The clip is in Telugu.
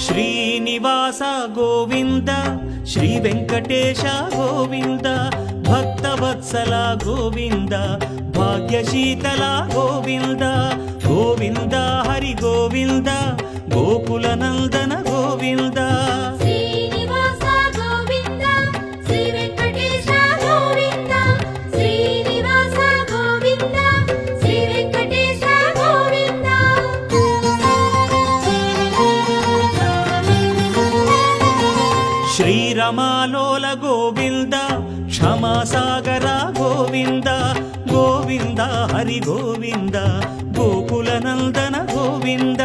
శ్రీనివాస గోవింద శ్రీ వెంకటేశ గోవింద భక్తవత్సల గోవింద భాగ్యశీతల గోవింద గోవింద హరి గోవింద గోకుల నందన గోవింద శ్రీనివాస గోవింద శ్రీ వెంకటేశ గోవింద శ్రీనివాస గోవింద శ్రీ వెంకటేశ గోవింద శ్రీరమాలోల గోవింద క్షమాసాగర గోవింద గోవింద హరి గోవింద గోకుల నందన గోవింద